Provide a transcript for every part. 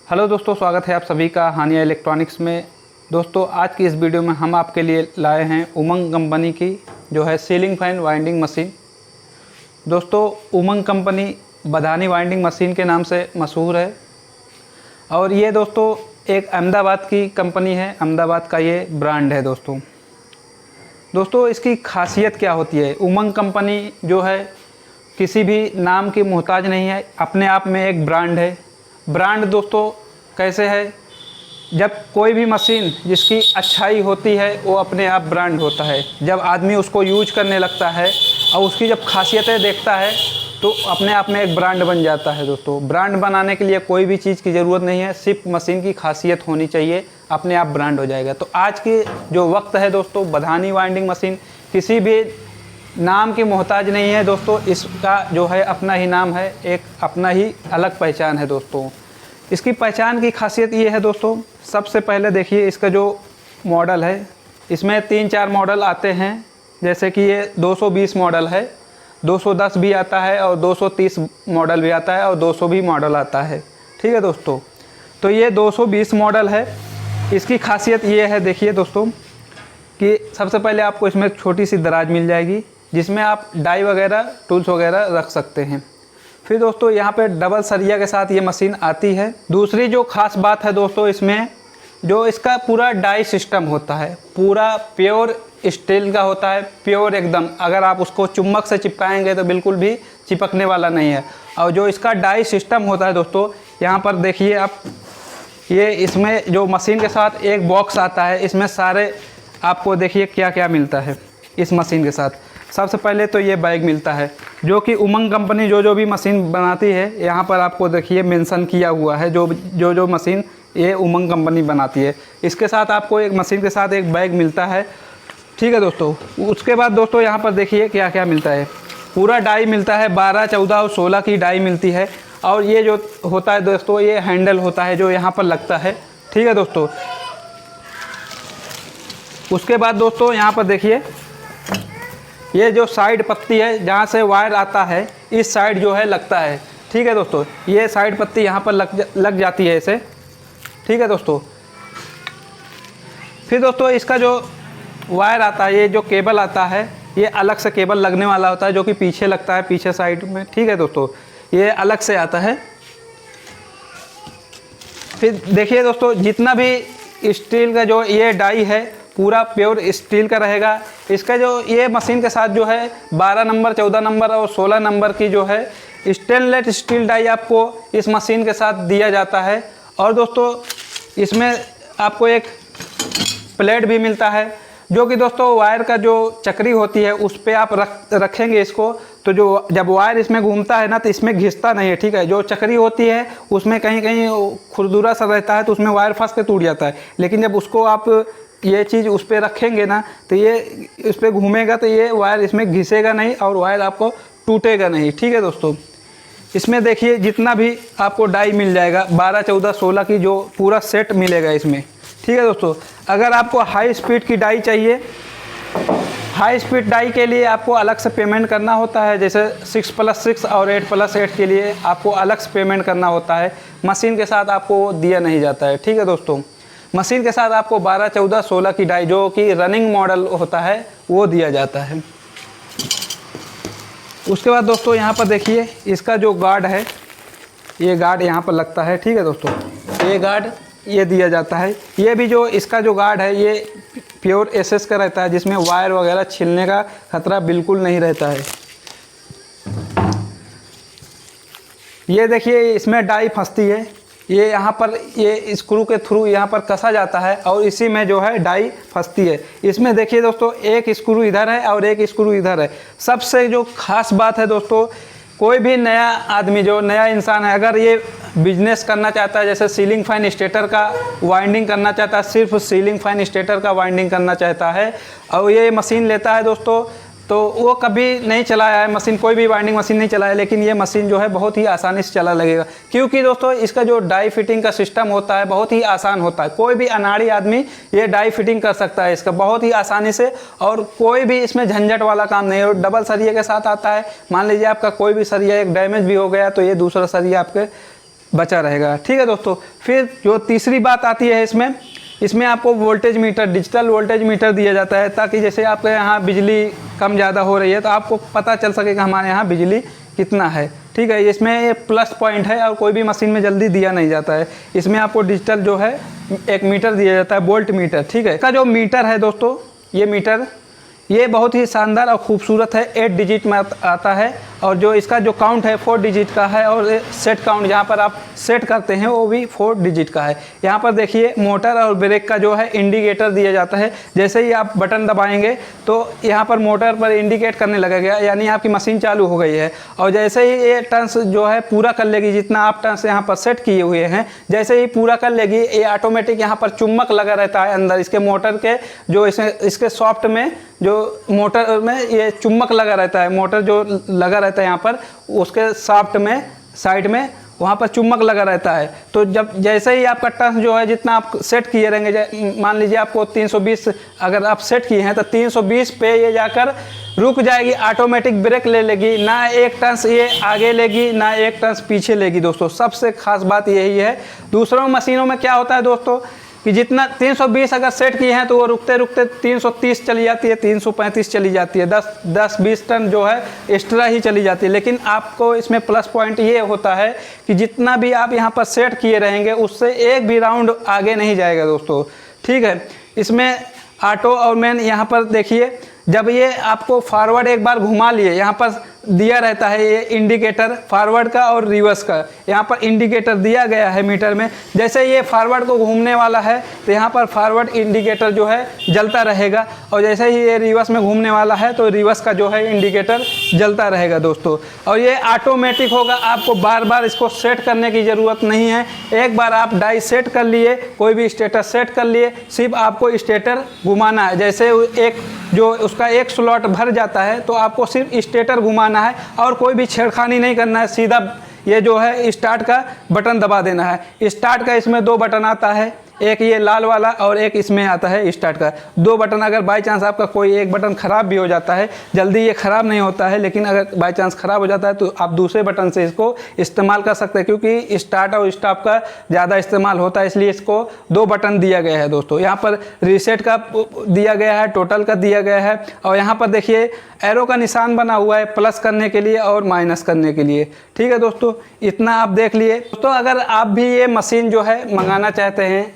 Hello दोस्तों, स्वागत है आप सभी का हानिया इलेक्ट्रॉनिक्स में। दोस्तों आज की इस वीडियो में हम आपके लिए लाए हैं उमंग कंपनी की जो है सीलिंग फैन वाइंडिंग मशीन। दोस्तों उमंग कंपनी बधानी वाइंडिंग मशीन के नाम से मशहूर है और ये दोस्तों एक अहमदाबाद की कंपनी है, अहमदाबाद का ये ब्रांड है। दोस्तों इसकी खासियत क्या होती है? उमंग कंपनी जो है किसी भी नाम की मोहताज नहीं है, अपने आप में एक ब्रांड है। ब्रांड दोस्तों कैसे है? जब कोई भी मशीन जिसकी अच्छाई होती है वो अपने आप ब्रांड होता है। जब आदमी उसको यूज करने लगता है और उसकी जब खासियतें देखता है तो अपने आप में एक ब्रांड बन जाता है। दोस्तों ब्रांड बनाने के लिए कोई भी चीज़ की ज़रूरत नहीं है, सिर्फ मशीन की खासियत होनी चाहिए, अपने आप ब्रांड हो जाएगा। तो आज के जो वक्त है दोस्तों, बधानी वाइंडिंग मशीन किसी भी नाम की मोहताज नहीं है दोस्तों। इसका जो है अपना ही नाम है, एक अपना ही अलग पहचान है दोस्तों। इसकी पहचान की खासियत ये है दोस्तों, सबसे पहले देखिए इसका जो मॉडल है, इसमें 3-4 मॉडल आते हैं। जैसे कि ये 220 मॉडल है, 210 भी आता है और 230 मॉडल भी आता है और 200 भी मॉडल आता है। ठीक है दोस्तों, तो ये 220 मॉडल है। इसकी खासियत ये है, देखिए दोस्तों, कि सबसे पहले आपको इसमें छोटी सी दराज मिल जाएगी जिसमें आप डाई वगैरह टूल्स वगैरह रख सकते हैं। फिर दोस्तों यहाँ पे डबल सरिया के साथ ये मशीन आती है। दूसरी जो खास बात है दोस्तों, इसमें जो इसका पूरा डाई सिस्टम होता है पूरा प्योर स्टील का होता है, प्योर एकदम। अगर आप उसको चुम्बक से चिपकाएंगे तो बिल्कुल भी चिपकने वाला नहीं है। और जो इसका डाई सिस्टम होता है दोस्तों, यहाँ पर देखिए आप, ये इसमें जो मशीन के साथ एक बॉक्स आता है, इसमें सारे आपको देखिए क्या क्या मिलता है इस मशीन के साथ। सबसे पहले तो ये बैग मिलता है जो कि उमंग कंपनी जो भी मशीन बनाती है, यहाँ पर आपको देखिए मेंशन किया हुआ है जो मशीन ये उमंग कंपनी बनाती है। इसके साथ आपको एक मशीन के साथ एक बैग मिलता है। ठीक है दोस्तों, उसके बाद दोस्तों यहाँ पर देखिए क्या क्या मिलता है। पूरा डाई मिलता है, 12, 14 और 16 की डाई मिलती है। और ये जो होता है दोस्तों, ये हैंडल होता है जो यहाँ पर लगता है। ठीक है दोस्तों, उसके बाद दोस्तों यहाँ पर देखिए ये जो साइड पत्ती है जहाँ से वायर आता है, इस साइड जो है लगता है। ठीक है दोस्तों, ये साइड पत्ती यहाँ पर लग जाती है ऐसे। ठीक है दोस्तों, फिर दोस्तों इसका जो वायर आता है, ये जो केबल आता है, ये अलग से केबल लगने वाला होता है जो कि पीछे लगता है, पीछे साइड में। ठीक है दोस्तों, ये अलग से आता है। फिर देखिए दोस्तों, जितना भी स्टील का जो ये डाई है पूरा प्योर स्टील का रहेगा। इसका जो ये मशीन के साथ जो है 12 नंबर, 14 नंबर और 16 नंबर की जो है स्टेनलेस स्टील डाई आपको इस मशीन के साथ दिया जाता है। और दोस्तों इसमें आपको एक प्लेट भी मिलता है जो कि दोस्तों वायर का जो चक्री होती है उस पर आप रखेंगे इसको, तो जो जब वायर इसमें घूमता है ना तो इसमें घिसता नहीं है। ठीक है, जो चक्री होती है उसमें कहीं कहीं खुरदुरा सा रहता है तो उसमें वायर फंस के टूट जाता है। लेकिन जब उसको आप ये चीज़ उस पर रखेंगे ना तो ये उस पर घूमेगा तो ये वायर इसमें घिसेगा नहीं और वायर आपको टूटेगा नहीं। ठीक है दोस्तों, इसमें देखिए जितना भी आपको डाई मिल जाएगा 12, 14, 16 की जो पूरा सेट मिलेगा इसमें। ठीक है दोस्तों, अगर आपको हाई स्पीड की डाई चाहिए, हाई स्पीड डाई के लिए आपको अलग से पेमेंट करना होता है। जैसे 6+6 और 8+8 के लिए आपको अलग से पेमेंट करना होता है, मशीन के साथ आपको दिया नहीं जाता है। ठीक है दोस्तों, मशीन के साथ आपको 12, 14, 16 की डाई जो कि रनिंग मॉडल होता है वो दिया जाता है। उसके बाद दोस्तों यहाँ पर देखिए इसका जो गार्ड है, ये गार्ड यहाँ पर लगता है। ठीक है दोस्तों, ये गार्ड ये दिया जाता है। ये भी जो इसका जो गार्ड है ये प्योर एसएस का रहता है, जिसमें वायर वगैरह छिलने का खतरा बिल्कुल नहीं रहता है। ये देखिए इसमें डाई फंसती है, ये यहाँ पर ये स्क्रू के थ्रू यहाँ पर कसा जाता है और इसी में जो है डाई फंसती है। इसमें देखिए दोस्तों एक स्क्रू इधर है और एक स्क्रू इधर है। सबसे जो खास बात है दोस्तों, कोई भी नया आदमी जो नया इंसान है अगर ये बिजनेस करना चाहता है, जैसे सीलिंग फैन स्टेटर का वाइंडिंग करना चाहता है, सिर्फ सीलिंग फैन स्टेटर का वाइंडिंग करना चाहता है और ये मशीन लेता है दोस्तों, तो वो कभी नहीं चलाया है मशीन, कोई भी वाइंडिंग मशीन नहीं चलाया, लेकिन ये मशीन जो है बहुत ही आसानी से चला लगेगा। क्योंकि दोस्तों इसका जो डाई फिटिंग का सिस्टम होता है बहुत ही आसान होता है। कोई भी अनाड़ी आदमी ये डाई फिटिंग कर सकता है इसका बहुत ही आसानी से, और कोई भी इसमें झंझट वाला काम नहीं है। और डबल सरिये के साथ आता है, मान लीजिए आपका कोई भी सरिया एक डैमेज भी हो गया तो ये दूसरा सरिया आपके बचा रहेगा। ठीक है दोस्तों, फिर जो तीसरी बात आती है इसमें आपको voltage meter, digital voltage meter दिया जाता है, ताकि जैसे आपके यहाँ बिजली कम ज़्यादा हो रही है तो आपको पता चल सके कि हमारे यहाँ बिजली कितना है। ठीक है, इसमें ये प्लस पॉइंट है और कोई भी मशीन में जल्दी दिया नहीं जाता है। इसमें आपको डिजिटल जो है एक मीटर दिया जाता है, वोल्ट मीटर। ठीक है, इसका जो मीटर है दोस्तों, ये मीटर ये बहुत ही शानदार और ख़ूबसूरत है, 8 डिजिट में आता है और जो इसका जो काउंट है 4 डिजिट का है और सेट काउंट जहाँ पर आप सेट करते हैं वो भी 4 डिजिट का है। यहाँ पर देखिए मोटर और ब्रेक का जो है इंडिकेटर दिया जाता है। जैसे ही आप बटन दबाएंगे तो यहाँ पर मोटर पर इंडिकेट करने लगेगा, यानी आपकी मशीन चालू हो गई है। और जैसे ही ये टर्न्स जो है पूरा कर लेगी, जितना आप टर्न्स यहाँ पर सेट किए हुए हैं, जैसे ही पूरा कर लेगी ये ऑटोमेटिक यहाँ पर चुम्बक लगा रहता है अंदर इसके मोटर के, जो इसके सॉफ्ट में जो मोटर में ये चुम्बक लगा रहता है, मोटर जो लगा रहता है यहाँ पर उसके शाफ्ट में साइड में वहाँ पर चुम्बक लगा रहता है। तो जब जैसे ही आपका टर्न्स जो है जितना आप सेट किए रहेंगे, मान लीजिए आपको 320 अगर आप सेट किए हैं तो 320 पे ये जाकर रुक जाएगी, ऑटोमेटिक ब्रेक ले लेगी, ना एक टर्न्स ये आगे लेगी ना एक टर्न्स पीछे लेगी। दोस्तों सबसे खास बात यही है। दूसरों मशीनों में क्या होता है दोस्तों कि जितना 320 अगर सेट किए हैं तो वो रुकते रुकते 330 चली जाती है, 335 चली जाती है, 10-20 टन जो है एक्स्ट्रा ही चली जाती है। लेकिन आपको इसमें प्लस पॉइंट ये होता है कि जितना भी आप यहाँ पर सेट किए रहेंगे उससे एक भी राउंड आगे नहीं जाएगा दोस्तों। ठीक है, इसमें ऑटो और मैन यहाँ पर देखिए, जब ये आपको फॉरवर्ड एक बार घुमा लिए, यहाँ पर दिया रहता है ये इंडिकेटर फॉरवर्ड का और रिवर्स का, यहाँ पर इंडिकेटर दिया गया है मीटर में। जैसे ये फॉरवर्ड को घूमने वाला है तो यहाँ पर फॉरवर्ड इंडिकेटर जो है जलता रहेगा, और जैसे ही ये रिवर्स में घूमने वाला है तो रिवर्स का जो है इंडिकेटर जलता रहेगा दोस्तों। और ये ऑटोमेटिक होगा, आपको बार बार इसको सेट करने की ज़रूरत नहीं है। एक बार आप डाई सेट कर लिए, कोई भी स्टेटर सेट कर लिए, सिर्फ आपको स्टेटर घुमाना है। जैसे एक जो उसका एक स्लॉट भर जाता है तो आपको सिर्फ स्टेटर घुमाना है और कोई भी छेड़खानी नहीं करना है, सीधा ये जो है स्टार्ट का बटन दबा देना है। स्टार्ट का इसमें 2 बटन आता है, एक ये लाल वाला और एक इसमें आता है स्टार्ट का 2 बटन। अगर बाई चांस आपका कोई एक बटन ख़राब भी हो जाता है, जल्दी ये ख़राब नहीं होता है, लेकिन अगर बाई चांस ख़राब हो जाता है तो आप दूसरे बटन से इसको इस्तेमाल कर सकते हैं, क्योंकि स्टार्ट और स्टॉप का ज़्यादा इस्तेमाल होता है, इसलिए इसको 2 बटन दिया गया है दोस्तों। यहाँ पर रीसेट का दिया गया है, टोटल का दिया गया है, और यहाँ पर देखिए एरो का निशान बना हुआ है प्लस करने के लिए और माइनस करने के लिए। ठीक है दोस्तों, इतना आप देख लिए दोस्तों। अगर आप भी ये मशीन जो है मंगाना चाहते हैं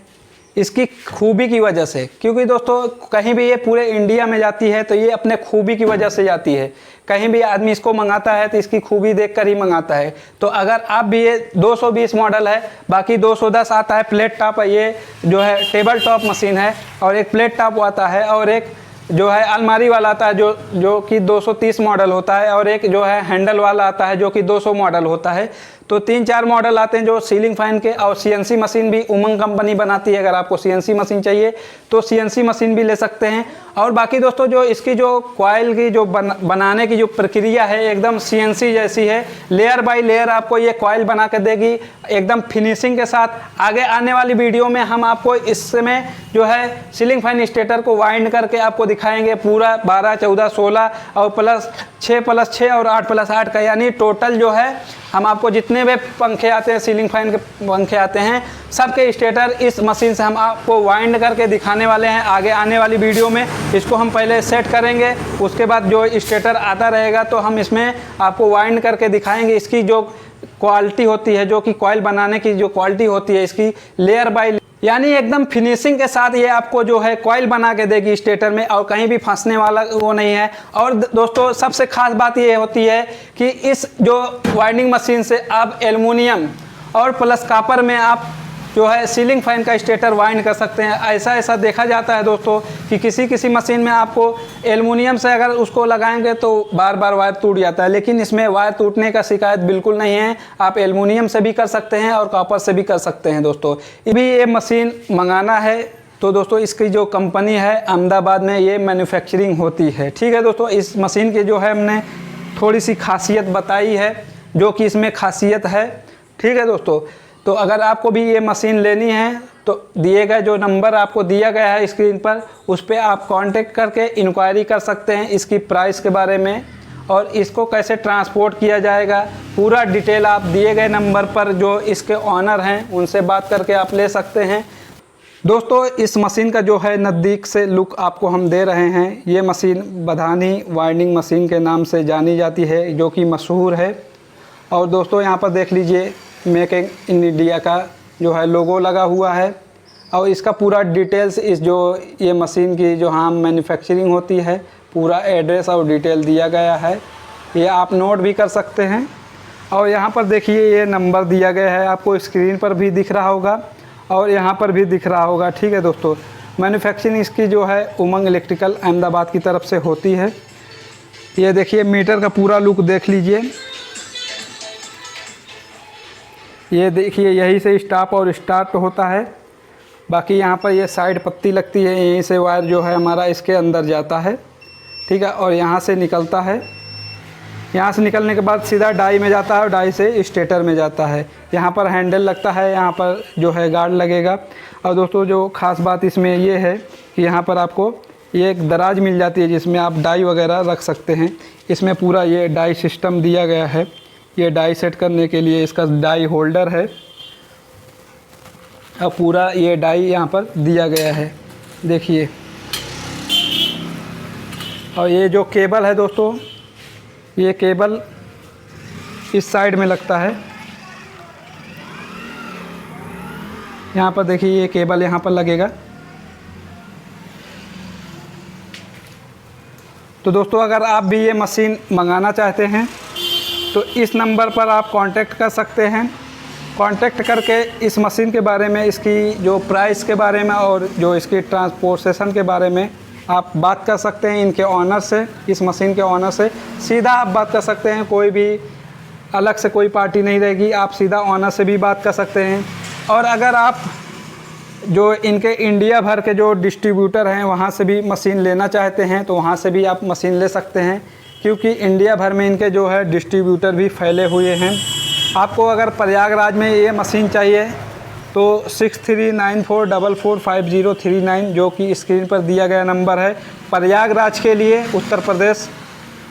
इसकी खूबी की वजह से, क्योंकि दोस्तों कहीं भी ये पूरे इंडिया में जाती है तो ये अपने खूबी की वजह से जाती है। कहीं भी आदमी इसको मंगाता है तो इसकी खूबी देखकर ही मंगाता है। तो अगर आप भी ये 220 मॉडल है, बाकी 210 आता है प्लेट टॉप, ये जो है टेबल टॉप मशीन है, और एक प्लेट टॉप आता है, और एक जो है अलमारी वाला आता है जो कि 230 मॉडल होता है, और एक जो है हैंडल वाला आता है जो कि 200 मॉडल होता है। तो 3-4 मॉडल आते हैं जो सीलिंग फैन के। और सीएनसी मशीन भी उमंग कंपनी बनाती है, अगर आपको सीएनसी मशीन चाहिए तो सीएनसी मशीन भी ले सकते हैं। और बाकी दोस्तों जो इसकी जो कॉइल की जो बनाने की जो प्रक्रिया है एकदम सीएनसी जैसी है, लेयर बाय लेयर आपको ये कॉइल बना के देगी एकदम फिनिशिंग के साथ। आगे आने वाली वीडियो में हम आपको इसमें जो है सीलिंग फैन स्टेटर को वाइंड करके आपको दिखाएंगे पूरा 12, 14, 16 और प्लस 6+6 और 8+8 का, यानी टोटल जो है हम आपको जितने भी पंखे आते हैं, सीलिंग फैन के पंखे आते हैं, सबके स्टेटर इस मशीन से हम आपको वाइंड करके दिखाने वाले हैं। आगे आने वाली वीडियो में इसको हम पहले सेट करेंगे, उसके बाद जो स्टेटर आता रहेगा तो हम इसमें आपको वाइंड करके दिखाएंगे। इसकी जो क्वालिटी होती है, जो कि कॉइल बनाने की जो क्वालिटी होती है इसकी, लेयर बाय यानी एकदम फिनिशिंग के साथ ये आपको जो है कॉइल बना के देगी स्टेटर में, और कहीं भी फंसने वाला वो नहीं है। और दोस्तों सबसे खास बात ये होती है कि इस जो वाइंडिंग मशीन से आप एल्युमिनियम और प्लस कॉपर में आप जो है सीलिंग फैन का स्टेटर वाइंड कर सकते हैं। ऐसा देखा जाता है दोस्तों कि किसी मशीन में आपको एल्युमिनियम से अगर उसको लगाएंगे तो बार बार वायर टूट जाता है, लेकिन इसमें वायर टूटने का शिकायत बिल्कुल नहीं है। आप एल्युमिनियम से भी कर सकते हैं और कॉपर से भी कर सकते हैं दोस्तों। भी ये मशीन मंगाना है तो दोस्तों इसकी जो कंपनी है अहमदाबाद में ये मैन्युफैक्चरिंग होती है। ठीक है दोस्तों, इस मशीन की जो है हमने थोड़ी सी खासियत बताई है, जो कि इसमें खासियत है। ठीक है दोस्तों, तो अगर आपको भी ये मशीन लेनी है तो दिए गए जो नंबर आपको दिया गया है स्क्रीन पर, उस पर आप कांटेक्ट करके इंक्वायरी कर सकते हैं इसकी प्राइस के बारे में और इसको कैसे ट्रांसपोर्ट किया जाएगा, पूरा डिटेल आप दिए गए नंबर पर जो इसके ऑनर हैं उनसे बात करके आप ले सकते हैं। दोस्तों इस मशीन का जो है नज़दीक से लुक आपको हम दे रहे हैं। ये मशीन बधानी वाइंडिंग मशीन के नाम से जानी जाती है, जो कि मशहूर है। और दोस्तों यहाँ पर देख लीजिए मेक इन इंडिया का जो है लोगो लगा हुआ है, और इसका पूरा डिटेल्स इस जो ये मशीन की जो हाँ मैन्युफैक्चरिंग होती है पूरा एड्रेस और डिटेल दिया गया है, ये आप नोट भी कर सकते हैं। और यहाँ पर देखिए ये नंबर दिया गया है, आपको स्क्रीन पर भी दिख रहा होगा और यहाँ पर भी दिख रहा होगा। ठीक है दोस्तों, मैन्युफैक्चरिंग इसकी जो है उमंग इलेक्ट्रिकल अहमदाबाद की तरफ से होती है। ये देखिए मीटर का पूरा लुक देख लीजिए, ये देखिए यहीं से स्टॉप और स्टार्ट होता है। बाकी यहाँ पर ये साइड पत्ती लगती है, यहीं से वायर जो है हमारा इसके अंदर जाता है। ठीक है, और यहाँ से निकलता है, यहाँ से निकलने के बाद सीधा डाई में जाता है और डाई से स्टेटर में जाता है। यहाँ पर हैंडल लगता है, यहाँ पर जो है गार्ड लगेगा। और दोस्तों जो ख़ास बात इसमें ये है कि यहाँ पर आपको ये एक दराज मिल जाती है जिसमें आप डाई वगैरह रख सकते हैं। इसमें पूरा ये डाई सिस्टम दिया गया है, ये डाई सेट करने के लिए इसका डाई होल्डर है और पूरा ये डाई यहाँ पर दिया गया है, देखिए। और ये जो केबल है दोस्तों, ये केबल इस साइड में लगता है, यहाँ पर देखिए ये केबल यहाँ पर लगेगा। तो दोस्तों अगर आप भी ये मशीन मंगाना चाहते हैं तो इस नंबर पर आप कांटेक्ट कर सकते हैं। कांटेक्ट करके इस मशीन के बारे में, इसकी जो प्राइस के बारे में और जो इसकी ट्रांसपोर्टेशन के बारे में आप बात कर सकते हैं इनके ऑनर से, इस मशीन के ऑनर से सीधा आप बात कर सकते हैं। कोई भी अलग से कोई पार्टी नहीं रहेगी, आप सीधा ऑनर से भी बात कर सकते हैं। और अगर आप जो इनके इंडिया भर के जो डिस्ट्रीब्यूटर हैं वहाँ से भी मशीन लेना चाहते हैं तो वहाँ से भी आप मशीन ले सकते हैं, क्योंकि इंडिया भर में इनके जो है डिस्ट्रीब्यूटर भी फैले हुए हैं। आपको अगर प्रयागराज में ये मशीन चाहिए तो 6394445039 जो कि स्क्रीन पर दिया गया नंबर है प्रयागराज के लिए, उत्तर प्रदेश,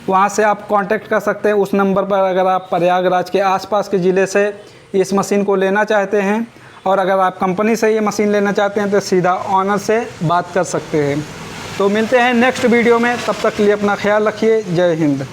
वहाँ से आप कांटेक्ट कर सकते हैं उस नंबर पर। अगर आप प्रयागराज के आसपास के ज़िले से इस मशीन को लेना चाहते हैं और अगर आप कंपनी से ये मशीन लेना चाहते हैं तो सीधा ऑनर से बात कर सकते हैं। तो मिलते हैं नेक्स्ट वीडियो में, तब तक के लिए अपना ख्याल रखिए। जय हिंद।